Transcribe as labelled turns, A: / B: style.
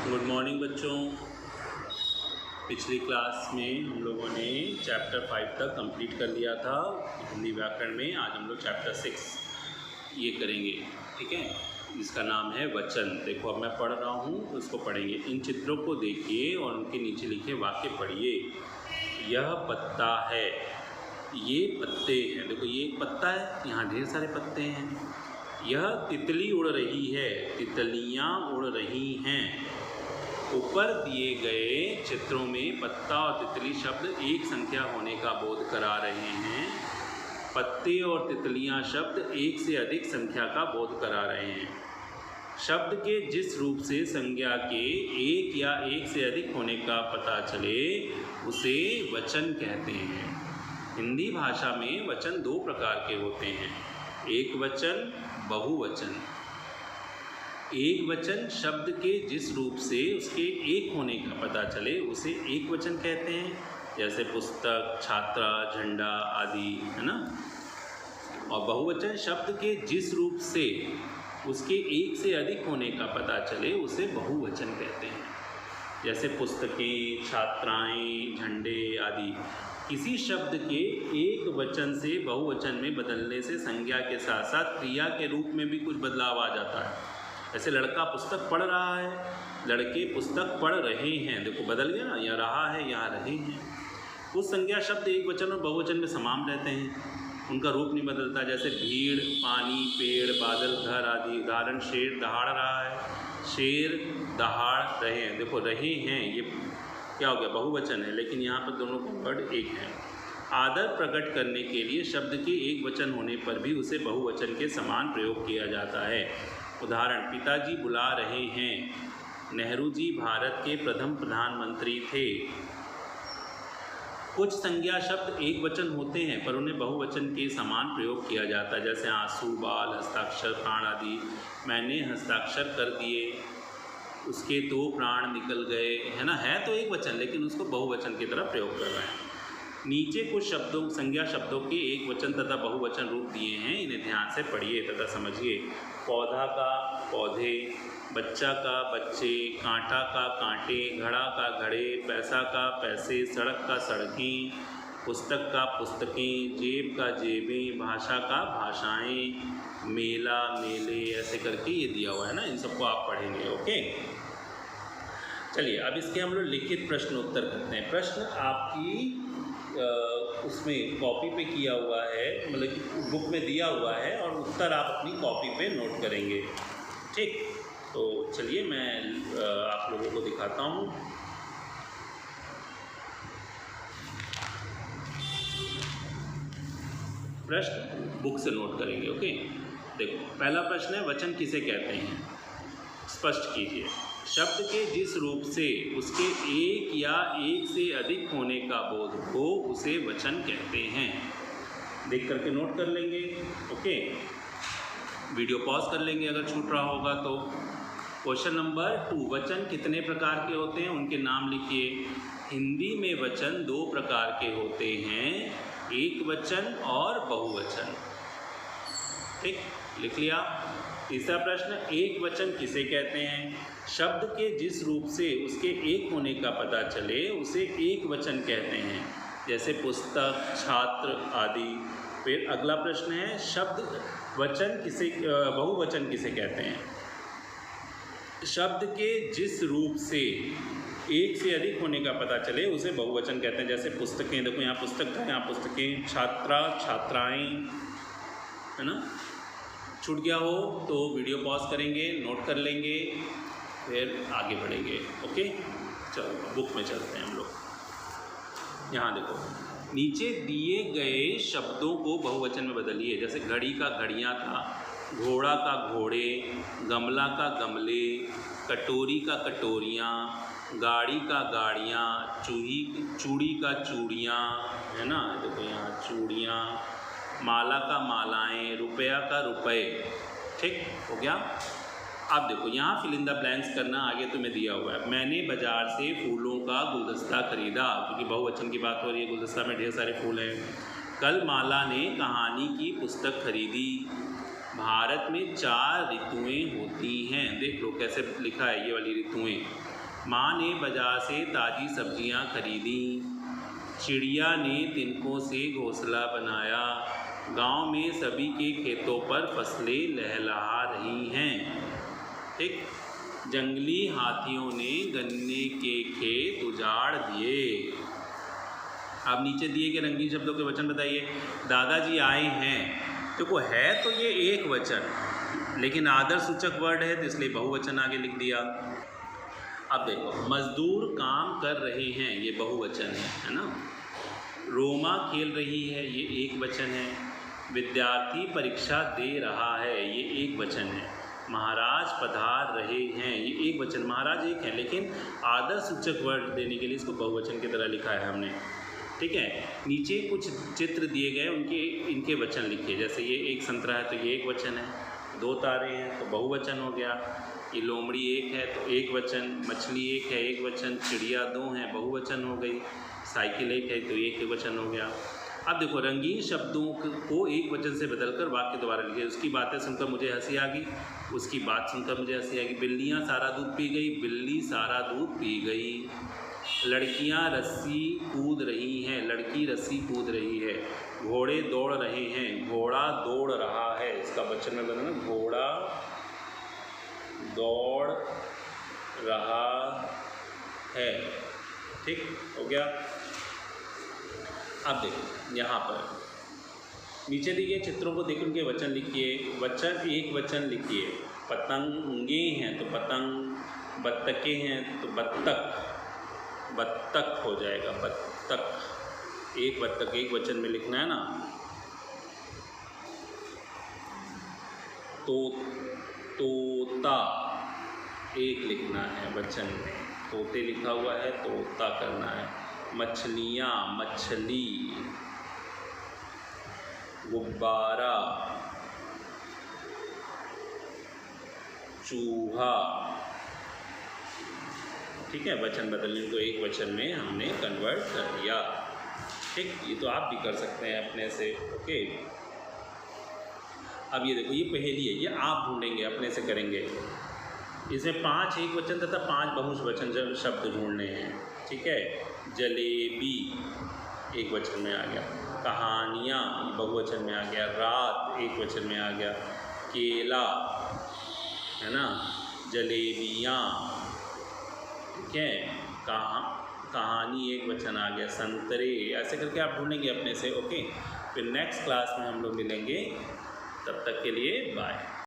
A: Good morning बच्चों। पिछली class में हम लोगों ने चैप्टर 5 तक कंप्लीट कर लिया था हिंदी व्याकरण में। आज हम लोग चैप्टर 6 ये करेंगे, ठीक है, जिसका नाम है वचन। देखो अब मैं पढ़ रहा हूँ, उसको पढ़ेंगे। इन चित्रों को देखिए और उनके नीचे लिखे वाक्य पढ़िए। यह पत्ता है, ये पत्ते हैं। देखो ये एक पत्ता है, यहाँ ढेर सारे पत्ते हैं। यह तितली उड़ रही है, तितलियाँ उड़ रही हैं। ऊपर दिए गए चित्रों में पत्ता और तितली शब्द एक संख्या होने का बोध करा रहे हैं। पत्ते और तितलियां शब्द एक से अधिक संख्या का बोध करा रहे हैं। शब्द के जिस रूप से संज्ञा के एक या एक से अधिक होने का पता चले उसे वचन कहते हैं। हिंदी भाषा में वचन दो प्रकार के होते हैं, एक वचन, बहुवचन। एक वचन शब्द के जिस रूप से उसके एक होने का पता चले उसे एक वचन कहते हैं, जैसे पुस्तक, छात्रा, झंडा आदि, है ना। और बहुवचन शब्द के जिस रूप से उसके एक से अधिक होने का पता चले उसे बहुवचन कहते हैं, जैसे पुस्तकें, छात्राएं, झंडे आदि। किसी शब्द के एक वचन से बहुवचन में बदलने से संज्ञा के साथ साथ क्रिया के रूप में भी कुछ बदलाव आ जाता है। जैसे लड़का पुस्तक पढ़ रहा है, लड़के पुस्तक पढ़ रहे हैं। देखो बदल गया ना, यहाँ रहा है, यहाँ रहे हैं। कुछ संज्ञा शब्द एक वचन और बहुवचन में समान रहते हैं, उनका रूप नहीं बदलता, जैसे भीड़, पानी, पेड़, बादल, घर आदि। उदाहरण, शेर दहाड़ रहा है, शेर दहाड़ रहे हैं। देखो रहे हैं ये क्या हो गया, बहुवचन है, लेकिन यहाँ पर दोनों का वर्ड एक है। आदर प्रकट करने के लिए शब्द के एक वचन होने पर भी उसे बहुवचन के समान प्रयोग किया जाता है। उदाहरण, पिताजी बुला रहे हैं, नेहरू जी भारत के प्रथम प्रधानमंत्री थे। कुछ संज्ञा शब्द एक वचन होते हैं पर उन्हें बहुवचन के समान प्रयोग किया जाता है, जैसे आंसू, बाल, हस्ताक्षर, प्राण आदि। मैंने हस्ताक्षर कर दिए, उसके तो प्राण निकल गए, है ना। है तो एक वचन लेकिन उसको बहुवचन की तरह प्रयोग कर रहे हैं। नीचे कुछ शब्दों, संज्ञा शब्दों के एक वचन तथा बहुवचन रूप दिए हैं, इन्हें ध्यान से पढ़िए तथा समझिए। पौधा का पौधे, बच्चा का बच्चे, कांटा का कांटे, घड़ा का घड़े, पैसा का पैसे, सड़क का सड़कें, पुस्तक का पुस्तकें, जेब का जेबें, भाषा का भाषाएं, मेला मेले, ऐसे करके ये दिया हुआ है ना। इन सबको आप पढ़ेंगे, ओके। चलिए अब इसके हम लोग लिखित प्रश्न उत्तर करते हैं। प्रश्न आपकी उसमें कॉपी पे किया हुआ है, मतलब कि बुक में दिया हुआ है, और उत्तर आप अपनी कॉपी पे नोट करेंगे, ठीक। तो चलिए मैं आप लोगों को दिखाता हूँ। प्रश्न बुक से नोट करेंगे, ओके। देखो पहला प्रश्न है, वचन किसे कहते हैं, स्पष्ट कीजिए। शब्द के जिस रूप से उसके एक या एक से अधिक होने का बोध हो उसे वचन कहते हैं। देख करके नोट कर लेंगे, ओके। वीडियो पॉज कर लेंगे अगर छूट रहा होगा तो। क्वेश्चन नंबर 2, वचन कितने प्रकार के होते हैं, उनके नाम लिखिए। हिंदी में वचन दो प्रकार के होते हैं, एक वचन और बहुवचन, ठीक, लिख लिया। तीसरा प्रश्न, एक वचन किसे कहते हैं, शब्द के जिस रूप से उसके एक होने का पता चले उसे एक वचन कहते हैं, जैसे पुस्तक, छात्र आदि। फिर अगला प्रश्न है, शब्द वचन किसे, बहुवचन किसे कहते हैं, शब्द के जिस रूप से एक से अधिक होने का पता चले उसे बहुवचन कहते हैं, जैसे पुस्तकें। देखो यहाँ पुस्तक था, यहाँ पुस्तकें, छात्रा, छात्राएं, है ना। छूट गया हो तो वीडियो पॉज करेंगे, नोट कर लेंगे, फिर आगे बढ़ेंगे, ओके। चलो बुक में चलते हैं हम लोग। यहाँ देखो नीचे दिए गए शब्दों को बहुवचन में बदलिए, जैसे घड़ी का घड़ियाँ था, घोड़ा का घोड़े, गमला का गमले, कटोरी का कटोरियाँ, गाड़ी का गाड़ियाँ, चूड़ी का चूड़ियाँ, है ना। देखो यहाँ चूड़ियाँ, माला का मालाएं, रुपया का रुपए, ठीक हो गया। अब देखो यहाँ फिल इन द ब्लैंक्स करना, आगे तुम्हें दिया हुआ है। मैंने बाजार से फूलों का गुलदस्ता खरीदा, क्योंकि बहुवचन की बात हो रही है, गुलदस्ता में ढेर सारे फूल हैं। कल माला ने कहानी की पुस्तक खरीदी। भारत में 4 ऋतुएं होती हैं। देख लो कैसे लिखा है ये वाली ऋतुएं। माँ ने बाजार से ताज़ी सब्जियां खरीदी। चिड़िया ने तिनकों से घोंसला बनाया। गांव में सभी के खेतों पर फसलें लहलहा रही हैं। ठीक, जंगली हाथियों ने गन्ने के खेत उजाड़ दिए। अब नीचे दिए गए रंगीन शब्दों के वचन बताइए। दादाजी आए हैं, देखो है तो ये एक वचन, लेकिन आदर सूचक वर्ड है तो इसलिए बहुवचन आगे लिख दिया। अब देखो, मजदूर काम कर रहे हैं, ये बहुवचन है ना। रोमा खेल रही है, ये एक वचन है। विद्यार्थी परीक्षा दे रहा है, ये एक वचन है। महाराज पधार रहे हैं, ये एक वचन, महाराज एक है, लेकिन आदर सूचक वर्ड देने के लिए इसको बहुवचन की तरह लिखा है हमने। ठीक है, नीचे कुछ चित्र दिए गए, उनके इनके वचन लिखिए। जैसे ये एक संतरा है तो ये एक वचन है, दो तारे हैं तो बहुवचन हो गया। ये लोमड़ी एक है तो एक वचन, मछली एक है एक वचन, चिड़िया दो हैं बहुवचन हो गई, साइकिल एक है तो एक वचन हो गया। अब देखो, रंगीन शब्दों को एक वचन से बदलकर वाक्य दोबारा लिखिए। उसकी बातें सुनकर मुझे हंसी आ गई, उसकी बात सुनकर मुझे हंसी आ गई। बिल्लियाँ सारा दूध पी गई, बिल्ली सारा दूध पी गई। लड़कियां रस्सी कूद रही हैं, लड़की रस्सी कूद रही है। घोड़े दौड़ रहे हैं, घोड़ा दौड़ रहा है। इसका वचन में बना ना, घोड़ा दौड़ रहा है। ठीक हो गया। अब देखो, यहाँ पर नीचे दिए चित्रों को देखकर उनके वचन लिखिए। वचन एक वचन लिखिए। पतंगे हैं तो पतंग, बत्तखें हैं तो बत्तख, बत्तख हो जाएगा, बत्तख। एक बत्तख एक वचन में लिखना है ना। तोता एक लिखना है वचन में, तोते लिखा हुआ है, तोता करना है। मछलियाँ, मछली। गुब्बारा, चूहा। ठीक है, वचन बदलने को एक वचन में हमने कन्वर्ट कर दिया। ठीक, ये तो आप भी कर सकते हैं अपने से। ओके, अब ये देखो, ये पहेली है, ये आप ढूंढेंगे, अपने से करेंगे। इसमें 5 एक वचन तथा 5 बहुवचन शब्द ढूंढने हैं। ठीक है, जलेबी एक वचन में आ गया, कहानियाँ बहुवचन में आ गया, रात एक वचन में आ गया, केला है ना, जलेबियाँ। ठीक है, कहानी एक वचन आ गया, संतरे। ऐसे करके आप ढूंढेंगे अपने से। ओके, फिर नेक्स्ट क्लास में हम लोग मिलेंगे, तब तक के लिए बाय।